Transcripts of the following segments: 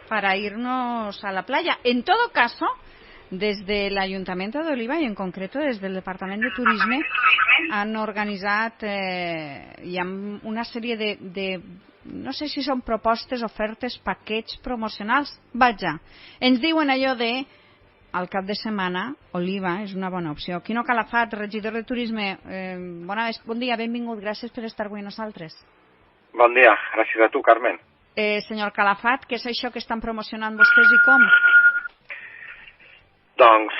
para irnos a la playa. En todo caso, desde el Ayuntamiento de Oliva y en concreto desde el Departament de Turisme han organitzat hi ha una sèrie de no sé si són propostes, ofertes, paquets promocionals. Vaja, ens diuen allò de al cap de setmana, Oliva és una bona opció. Quino Calafat, regidor de Turisme, bon dia, benvingut, gràcies per estar avui amb nosaltres. Bon dia, gràcies a tu, Carmen. Senyor Calafat, què és això que estan promocionant vostès i com? Doncs,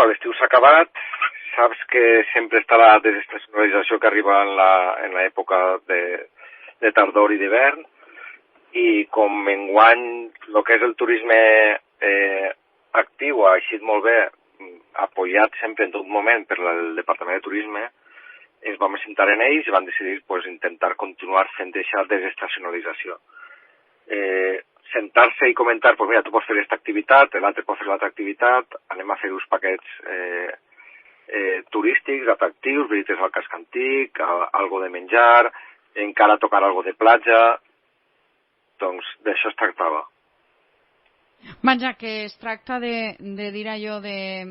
l'estiu s'ha acabat, saps que sempre està la desestacionalització que arriba en l'època de tardor i d'hivern, i com enguany el que és el turisme actiu ha eixit molt bé, apoyat sempre en tot moment per el Departament de Turisme, ens vam assentar en ells i van decidir intentar continuar fent aquesta desestacionalització. Sentar-se i comentar, mira, tu pots fer aquesta activitat, l'altre pot fer l'altra activitat, anem a fer uns paquets turístics, atractius, visites al casc antic, algo de menjar, encara tocar algo de platja, doncs d'això es tractava. Vaja, que es tracta de dir allò de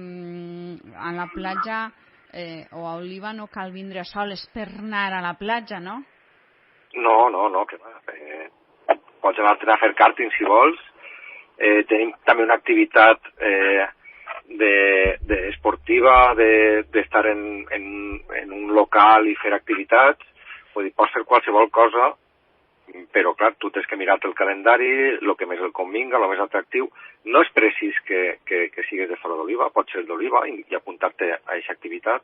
a la platja o a Oliva no cal vindre soles per anar a la platja, no? No, que va. Pots anar-te'n a fer càrting si vols. Tenim també una activitat esportiva d'estar en un local i fer activitats. Vull dir, pots fer qualsevol cosa, però clar, tu tens que mirar-te el calendari, el que més el convinga, el més atractiu. No és precís que sigues de fora d'Oliva, pot ser d'Oliva i apuntar-te a aquesta activitat.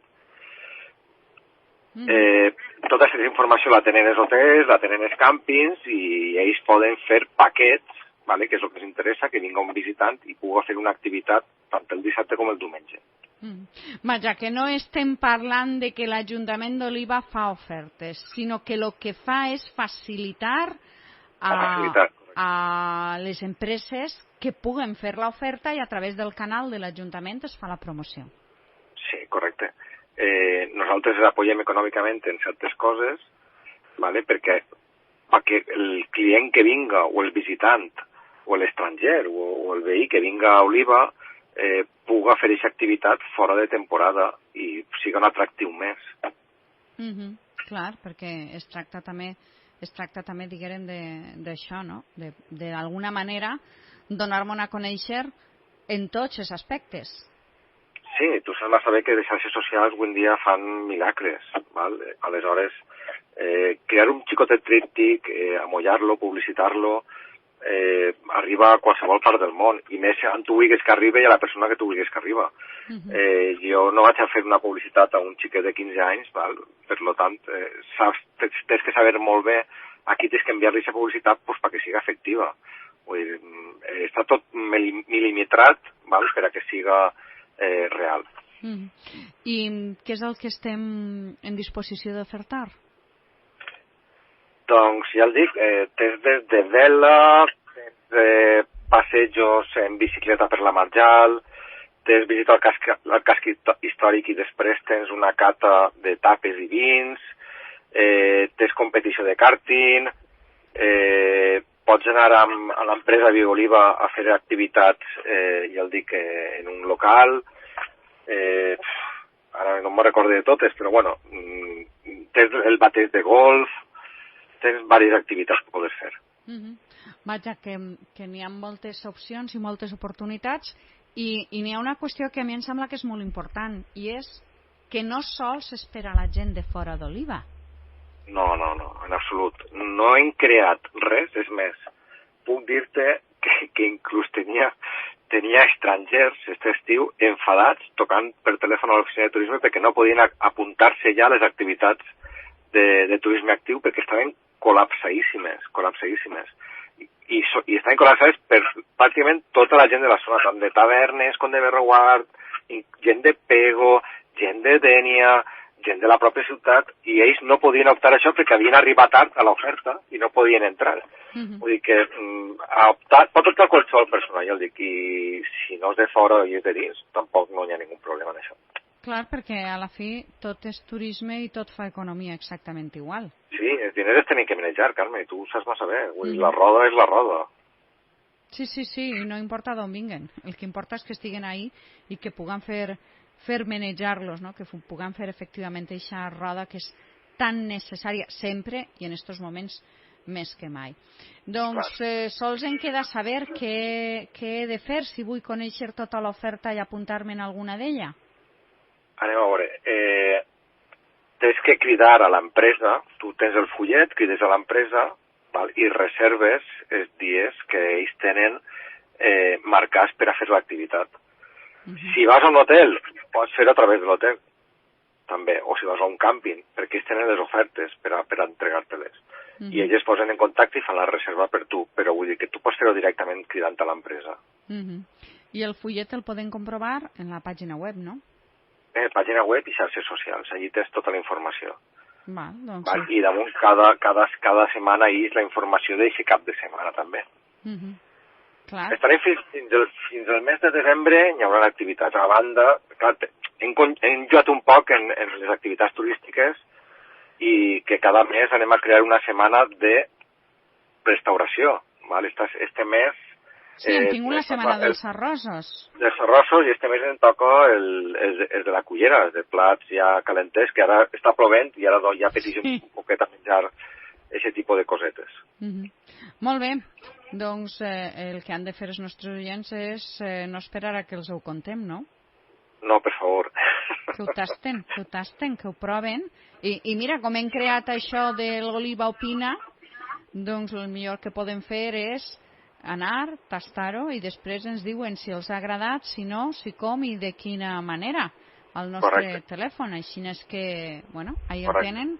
Tota aquesta informació la tenen els hotels, la tenen els càmpings i ells poden fer paquets, vale? Que és el que els interessa, que vinga un visitant i pugui fer una activitat tant el dissabte com el diumenge. Vaja, que no estem parlant de que l'Ajuntament d'Oliva fa ofertes, sinó que el que fa és facilitar a les empreses que puguen fer l'oferta i a través del canal de l'Ajuntament es fa la promoció. Sí, correcte. Nosaltres apoyem econòmicament en certes coses, ¿vale? perquè el client que vinga, o el visitant, o l'estranger, o el veí que vinga a Oliva, puga fer aquesta activitat fora de temporada i sigui un atractiu més. Clar, perquè es tracta també diguem, d'això, no? D'alguna manera donar-nos a conèixer en tots els aspectes. Sí, tu saps saber que les xarxes socials avui en dia fan milagres, val? Aleshores, crear un xicotet tríptic, amollar-lo, publicitar-lo, arriba a qualsevol part del món, i més on tu vulguis que arribi i a la persona que tu vulguis que arriba. Jo no vaig a fer una publicitat a un xiquet de 15 anys, val? Per tant, tens que saber molt bé a qui tens que enviar-li aquesta publicitat perquè sigui efectiva. Vull dir, està tot milimetrat, val? Per a que siga real. I què és el que estem en disposició d'ofertar? Doncs ja el dic, tens des de vela, tens passejos en bicicleta per la Marjal, tens visita al casc històric i després tens una cata de tapes i vins, tens competició de kàrting, pots anar a l'empresa Bioliva a fer activitats, ja el dic, en un local, ara no me'n recordo de totes, però bueno, tens el bateix de golf, tens diverses activitats que podes fer. Vaja, que n'hi ha moltes opcions i moltes oportunitats i n'hi ha una qüestió que a mi em sembla que és molt important i és que no sols espera la gent de fora d'Oliva. No, en absolut. No hem creat res, és més. Puc dir-te que inclús tenia estrangers aquest estiu enfadats tocant per telèfon a l'oficina de turisme perquè no podien apuntar-se ja a les activitats de turisme actiu perquè estaven col·lapsadíssimes. I estaven col·lapsades per pràcticament tota la gent de la zona, tant de Tavernes com de Berroguard, gent de Pego, gent de Dénia, gent de la pròpia ciutat, i ells no podien optar a això perquè havien arribat tard a l'oferta i no podien entrar. Vull dir que pot optar qualsevol persona, ja el dic, i si no és de fora i és de dins, tampoc no hi ha ningun problema en això. Clar, perquè a la fi tot és turisme i tot fa economia exactament igual. Sí, els diners es tenen que manejar, Carme, i tu ho saps massa bé. La roda és la roda. Sí, no importa d'on vinguen. El que importa és que estiguen ahí i que puguem fer manejar-los, no? Que puguem fer efectivament aquesta roda que és tan necessària sempre i en aquests moments més que mai. Doncs sols em queda saber què he de fer si vull conèixer tota l'oferta i apuntar-me en alguna d'ella. Anem a veure. Tens que cridar a l'empresa, tu tens el fullet, crides a l'empresa, val? I reserves els dies que ells tenen marcats per a fer l'activitat. Si vas a un hotel, pots fer-ho a través de l'hotel, també, o si vas a un càmping, perquè ells tenen les ofertes per a entregar-te-les. I ells es posen en contacte i fan la reserva per tu, però vull dir que tu pots fer-ho directament cridant a l'empresa. I el fullet el podem comprovar en la pàgina web, no? Pàgina web i xarxes socials, allí tens tota la informació. Doncs Val? I damunt cada setmana hi és la informació d'aquest cap de setmana també. Clar. Estarem fins al mes de desembre, hi haurà activitats. A banda, clar, hem jugat un poc en les activitats turístiques i que cada mes anem a crear una setmana de restauració. Val? Este mes... Sí, hem tingut la setmana dels arrossos. Dels arrossos, i este mes em toca el de la cullera, els de plats ja calenters, que ara està plovent i ara ja petits un poquet a menjar aquest tipus de cosetes. Molt bé, doncs el que han de fer els nostres oients és no esperar a que els ho contem, no? No, per favor. Que ho tasten, que ho proven. I mira, com hem creat això de l'oliva opina, doncs el millor que podem fer és anar, tastar-ho i després ens diuen si els ha agradat, si no, si com i de quina manera al nostre telèfon. Així és que, bueno, ahí el tenen,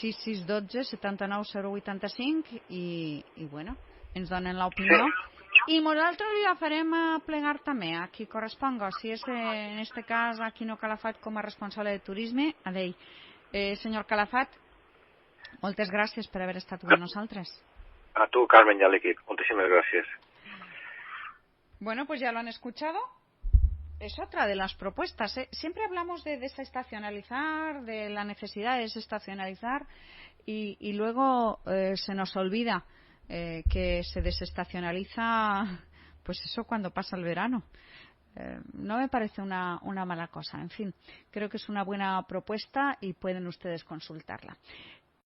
6612 79 085 i bueno, ens donen l'opinió. I nosaltres li la farem a plegar també, a qui corresponga. Si és en este cas a Quino Calafat com a responsable de turisme, a ell. Senyor Calafat, moltes gràcies per haver estat amb nosaltres. A tu, Carmen, y al equipo. Muchísimas gracias. Bueno, pues ya lo han escuchado. Es otra de las propuestas. Siempre hablamos de desestacionalizar, de la necesidad de desestacionalizar y luego se nos olvida que se desestacionaliza, pues eso cuando pasa el verano. No me parece una mala cosa. En fin, creo que es una buena propuesta y pueden ustedes consultarla.